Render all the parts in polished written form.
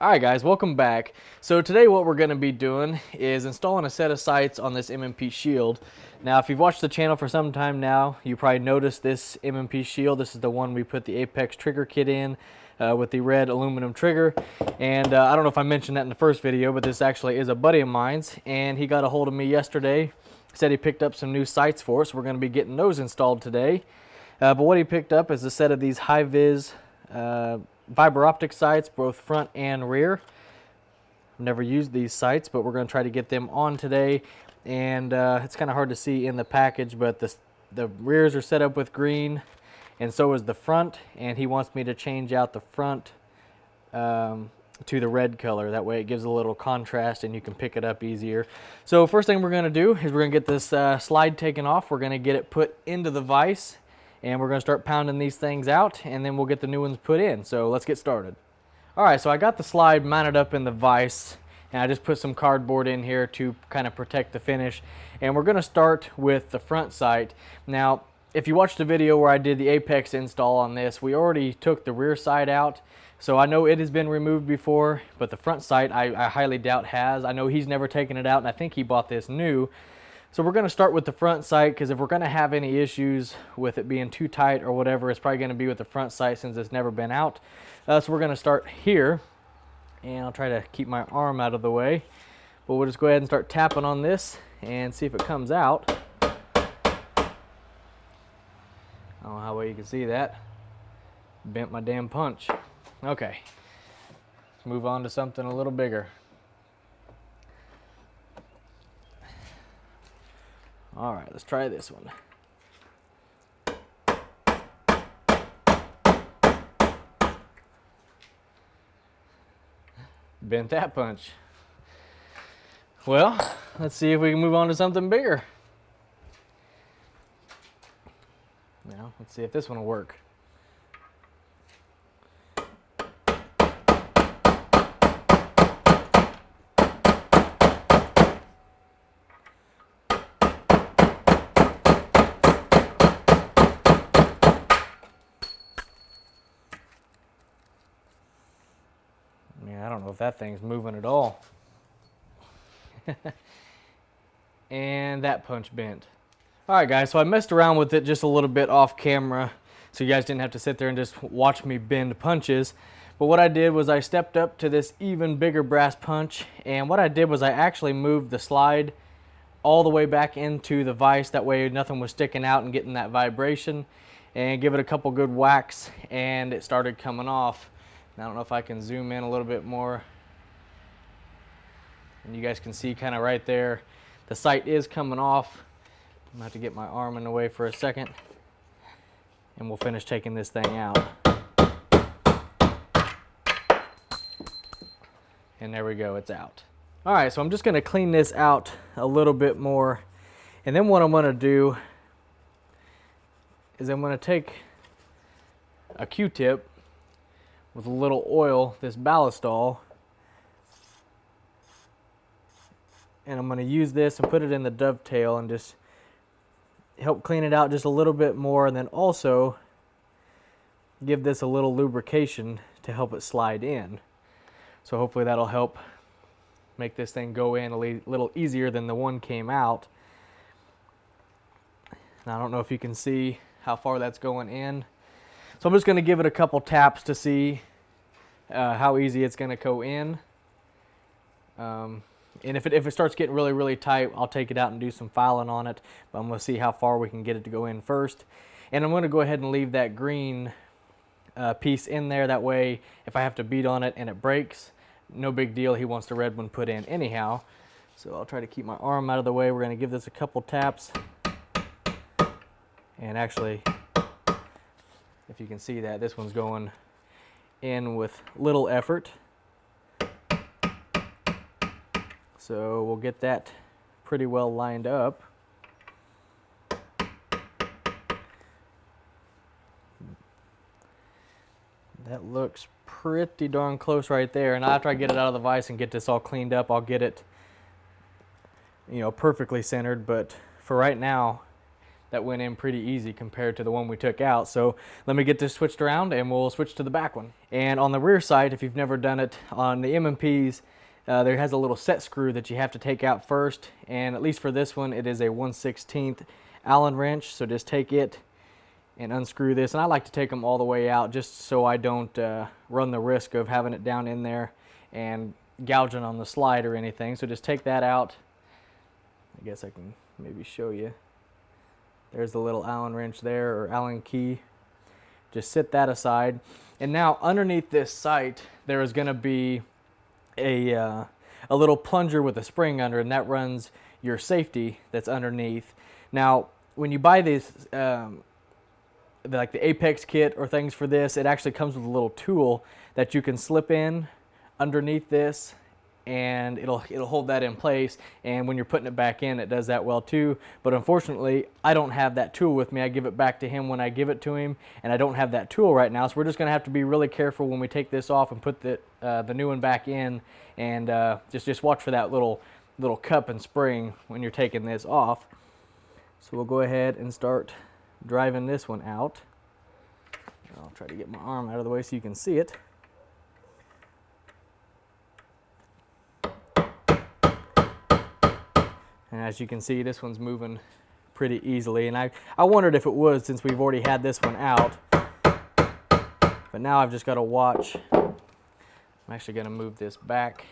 Alright guys, welcome back. So today what we're going to be doing is installing a set of sights on this MMP shield. Now if you've watched the channel for some time now, you probably noticed this MMP shield. This is the one we put the Apex trigger kit in with the red aluminum trigger. And I don't know if I mentioned that in the first video, but this actually is a buddy of mine's, and he got a hold of me yesterday. Said he picked up some new sights for us. We're going to be getting those installed today. But what he picked up is a set of these high-vis fiber optic sights, both front and rear. I've never used these sights, but we're going to try to get them on today. And it's kind of hard to see in the package, but the rears are set up with green, and so is the front. And he wants me to change out the front to the red color. That way it gives a little contrast and you can pick it up easier. So first thing we're going to do is we're going to get this slide taken off. We're going to get it put into the vise, and we're going to start pounding these things out, and then we'll get the new ones put in. So let's get started. Alright, so I got the slide mounted up in the vise, and I just put some cardboard in here to kind of protect the finish. And we're going to start with the front sight. Now, if you watched the video where I did the Apex install on this, we already took the rear sight out. So I know it has been removed before, but the front sight I highly doubt has. I know he's never taken it out, and I think he bought this new. So we're going to start with the front sight, because if we're going to have any issues with it being too tight or whatever, it's probably going to be with the front sight since it's never been out. So we're going to start here, and I'll try to keep my arm out of the way. But we'll just go ahead and start tapping on this and see if it comes out. I don't know how well you can see that. Bent my damn punch. Okay, let's move on to something a little bigger. All right, let's try this one. Bent that punch. Well, let's see if we can move on to something bigger. Now, let's see if this one will work. I don't know if that thing's moving at all. And that punch bent. Alright guys, so I messed around with it just a little bit off camera, so you guys didn't have to sit there and just watch me bend punches. But what I did was I stepped up to this even bigger brass punch, and what I did was I actually moved the slide all the way back into the vise. That way nothing was sticking out and getting that vibration. And give it a couple good whacks, and it started coming off. I don't know if I can zoom in a little bit more. And you guys can see kind of right there, the sight is coming off. I'm going to have to get my arm in the way for a second, and we'll finish taking this thing out. And there we go, it's out. Alright, so I'm just going to clean this out a little bit more. And then what I'm going to do is I'm going to take a Q-tip with a little oil, this ballistol, and I'm going to use this and put it in the dovetail and just help clean it out just a little bit more, and then also give this a little lubrication to help it slide in. So hopefully that'll help make this thing go in a little easier than the one came out. Now, I don't know if you can see how far that's going in. So I'm just going to give it a couple taps to see how easy it's going to go in. And if it starts getting really tight, I'll take it out and do some filing on it. But I'm going to see how far we can get it to go in first. And I'm going to go ahead and leave that green piece in there. That way, if I have to beat on it and it breaks, no big deal. He wants the red one put in anyhow. So I'll try to keep my arm out of the way. We're going to give this a couple taps. And actually, if you can see that, this one's going in with little effort. So we'll get that pretty well lined up. That looks pretty darn close right there. And after I get it out of the vise and get this all cleaned up, I'll get it, perfectly centered. But for right now, that went in pretty easy compared to the one we took out. So let me get this switched around and we'll switch to the back one. And on the rear side, if you've never done it, on the MMPs, there has a little set screw that you have to take out first. And at least for this one, it is a 1/16 Allen wrench. So just take it and unscrew this. And I like to take them all the way out just so I don't run the risk of having it down in there and gouging on the slide or anything. So just take that out. I guess I can maybe show you. There's the little Allen wrench there, or Allen key. Just sit that aside. And now underneath this sight, there is going to be a little plunger with a spring under, and that runs your safety that's underneath. Now, when you buy these, like the Apex kit or things for this, it actually comes with a little tool that you can slip in underneath this, and it'll hold that in place. And when you're putting it back in, it does that well too. But unfortunately, I don't have that tool with me. I give it back to him when I give it to him, and I don't have that tool right now. So we're just going to have to be really careful when we take this off and put the new one back in, and just watch for that little cup and spring when you're taking this off. So we'll go ahead and start driving this one out. I'll try to get my arm out of the way so you can see it. And as you can see, this one's moving pretty easily. And I wondered if it would, since we've already had this one out. But now I've just got to watch. I'm actually going to move this back.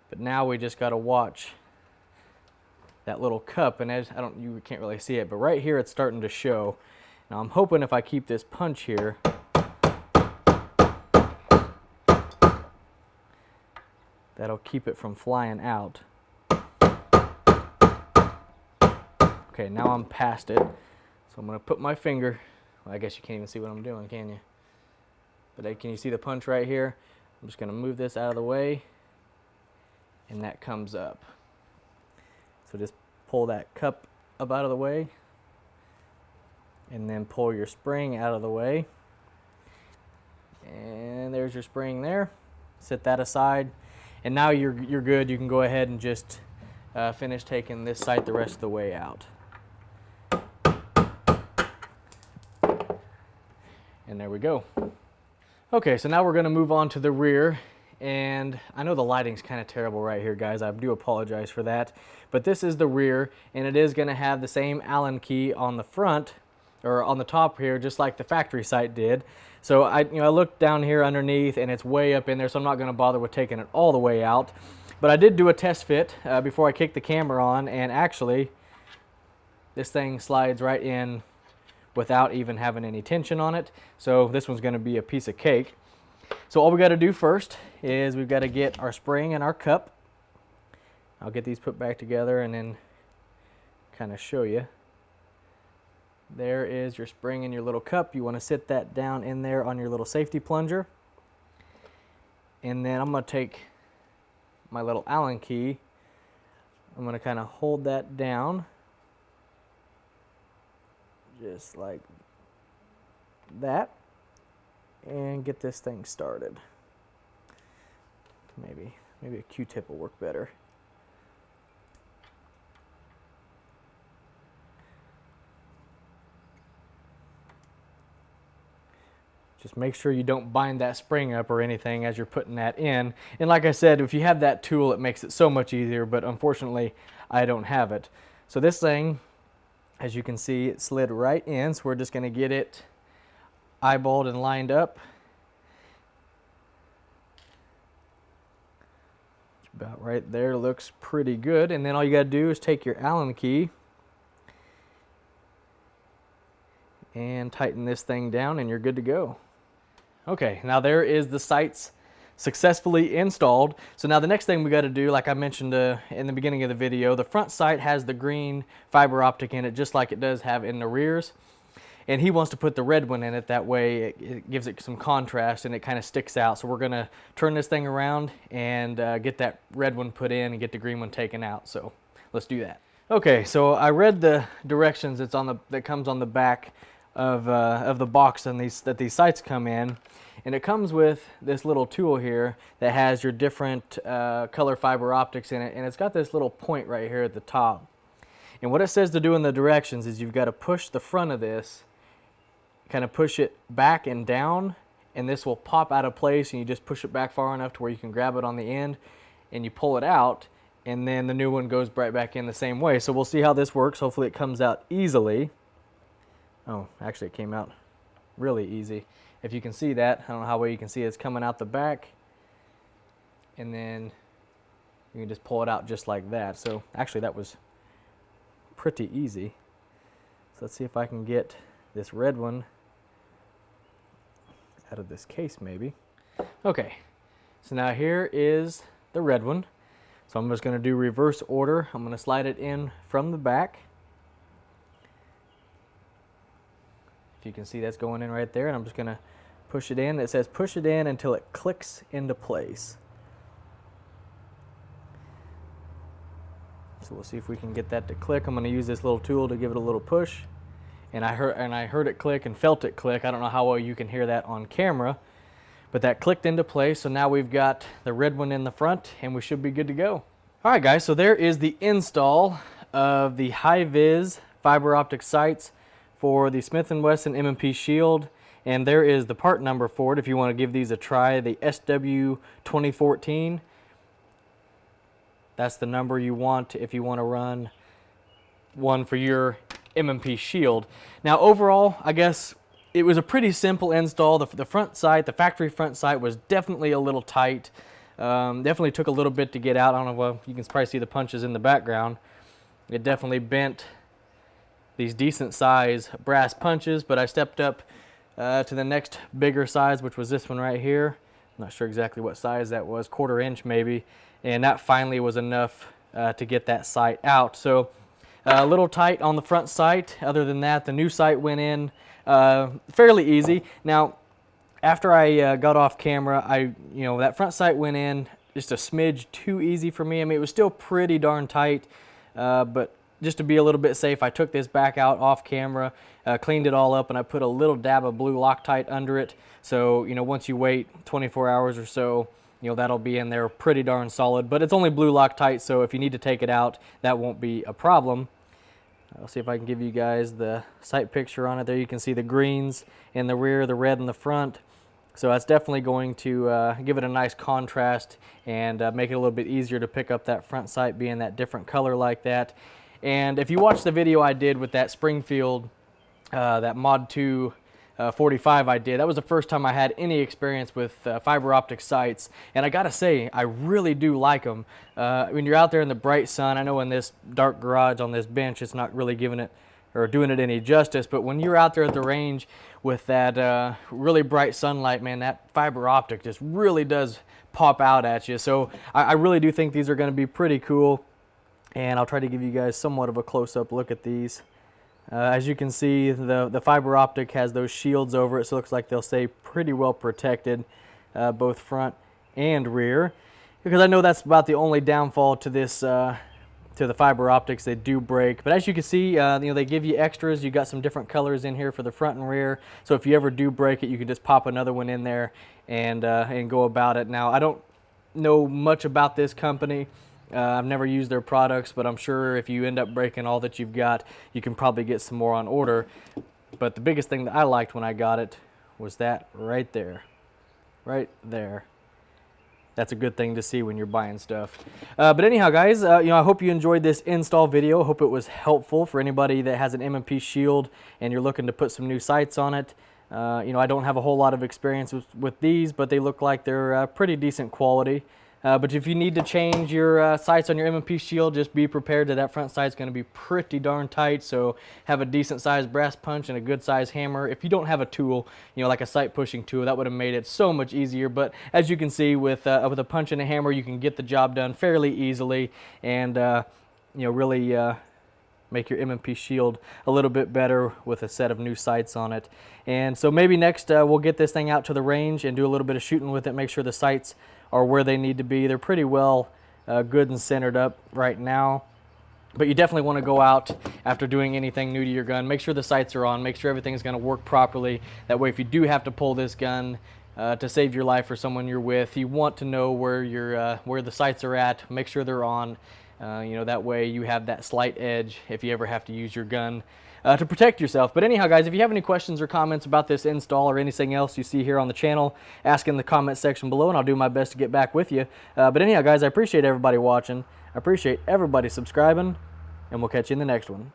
But now we just got to watch that little cup. And as you can't really see it, but right here it's starting to show. Now I'm hoping if I keep this punch here, that'll keep it from flying out. Okay, now I'm past it, so I'm going to put my finger, well, I guess you can't even see what I'm doing, can you? But can you see the punch right here? I'm just going to move this out of the way, and that comes up. So just pull that cup up out of the way, and then pull your spring out of the way. And there's your spring there. Set that aside, and now you're good. You can go ahead and just finish taking this sight the rest of the way out. And there we go. Okay, so now we're going to move on to the rear. And I know the lighting's kind of terrible right here, guys. I do apologize for that. But this is the rear, and it is going to have the same Allen key on the front, or on the top here, just like the factory sight did. So I looked down here underneath, and it's way up in there, so I'm not going to bother with taking it all the way out. But I did do a test fit before I kicked the camera on, and actually, this thing slides right in without even having any tension on it. So this one's going to be a piece of cake. So all we got to do first is we've got to get our spring and our cup. I'll get these put back together and then kind of show you. There is your spring and your little cup. You want to sit that down in there on your little safety plunger. And then I'm going to take my little Allen key. I'm going to kind of hold that down just like that, and get this thing started. Maybe a Q-tip will work better. Just make sure you don't bind that spring up or anything as you're putting that in. And like I said, if you have that tool, it makes it so much easier, but unfortunately, I don't have it. So this thing, as you can see, it slid right in, so we're just going to get it eyeballed and lined up. About right there, looks pretty good. And then all you got to do is take your Allen key and tighten this thing down, and you're good to go. Okay, now there is the sights successfully installed. So now the next thing we got to do, like I mentioned in the beginning of the video, the front sight has the green fiber optic in it, just like it does have in the rears. And he wants to put the red one in it, that way it gives it some contrast and it kind of sticks out. So we're going to turn this thing around and get that red one put in and get the green one taken out. So let's do that. Okay, so I read the directions that comes on the back of the box and that these sights come in. And it comes with this little tool here that has your different color fiber optics in it, and it's got this little point right here at the top. And what it says to do in the directions is you've got to push the front of this, kind of push it back and down, and this will pop out of place, and you just push it back far enough to where you can grab it on the end, and you pull it out, and then the new one goes right back in the same way. So we'll see how this works. Hopefully it comes out easily. Oh, actually it came out really easy. If you can see that, I don't know how well you can see it. It's coming out the back, and then you can just pull it out just like that. So actually that was pretty easy. So let's see if I can get this red one out of this case maybe. Okay, so now here is the red one. So I'm just going to do reverse order. I'm going to slide it in from the back. If you can see, that's going in right there, and I'm just going to push it in. It says push it in until it clicks into place. So we'll see if we can get that to click. I'm going to use this little tool to give it a little push. And I heard it click and felt it click. I don't know how well you can hear that on camera, but that clicked into place. So now we've got the red one in the front, and we should be good to go. All right, guys, so there is the install of the high-vis fiber optic sights for the Smith & Wesson M&P Shield, and there is the part number for it if you want to give these a try, the SW2014. That's the number you want if you want to run one for your M&P Shield. Now overall, I guess it was a pretty simple install. The front sight, the factory front sight, was definitely a little tight. Definitely took a little bit to get out. I don't know, well, you can probably see the punches in the background. It definitely bent these decent size brass punches, but I stepped up to the next bigger size, which was this one right here. I'm not sure exactly what size that was, 1/4 inch maybe, and that finally was enough to get that sight out. So a little tight on the front sight. Other than that, the new sight went in fairly easy. Now, after I got off camera, that front sight went in just a smidge too easy for me. I mean, it was still pretty darn tight, but just to be a little bit safe, I took this back out off camera, cleaned it all up, and I put a little dab of blue Loctite under it. So, once you wait 24 hours or so, that'll be in there pretty darn solid. But it's only blue Loctite, so if you need to take it out, that won't be a problem. I'll see if I can give you guys the sight picture on it. There you can see the greens in the rear, the red in the front. So that's definitely going to give it a nice contrast and make it a little bit easier to pick up that front sight being that different color like that. And if you watch the video I did with that Springfield, that Mod 2 45 I did, that was the first time I had any experience with fiber optic sights. And I gotta say, I really do like them. When you're out there in the bright sun, I know in this dark garage on this bench, it's not really giving it or doing it any justice, but when you're out there at the range with that really bright sunlight, man, that fiber optic just really does pop out at you. So I really do think these are gonna be pretty cool. And I'll try to give you guys somewhat of a close-up look at these. As you can see, the fiber optic has those shields over it, so it looks like they'll stay pretty well protected, both front and rear. Because I know that's about the only downfall to this, to the fiber optics. They do break, but as you can see, they give you extras. You got some different colors in here for the front and rear. So if you ever do break it, you can just pop another one in there and go about it. Now, I don't know much about this company. I've never used their products, but I'm sure if you end up breaking all that you've got, you can probably get some more on order. But the biggest thing that I liked when I got it was that right there. Right there. That's a good thing to see when you're buying stuff. But anyhow, guys, I hope you enjoyed this install video. I hope it was helpful for anybody that has an M&P Shield and you're looking to put some new sights on it. I don't have a whole lot of experience with these, but they look like they're pretty decent quality. But if you need to change your sights on your M&P Shield, just be prepared that front sight's going to be pretty darn tight. So have a decent sized brass punch and a good sized hammer. If you don't have a tool, like a sight pushing tool, that would have made it so much easier. But as you can see, with a punch and a hammer, you can get the job done fairly easily and really make your M&P Shield a little bit better with a set of new sights on it. And so maybe next we'll get this thing out to the range and do a little bit of shooting with it, make sure the sights are where they need to be. They're pretty well good and centered up right now. But you definitely want to go out after doing anything new to your gun. Make sure the sights are on. Make sure everything's going to work properly. That way if you do have to pull this gun to save your life or someone you're with, you want to know where the sights are at. Make sure they're on. You know, that way you have that slight edge if you ever have to use your gun to protect yourself. But anyhow, guys, if you have any questions or comments about this install or anything else you see here on the channel, ask in the comment section below, and I'll do my best to get back with you. But anyhow, guys, I appreciate everybody watching. I appreciate everybody subscribing, and we'll catch you in the next one.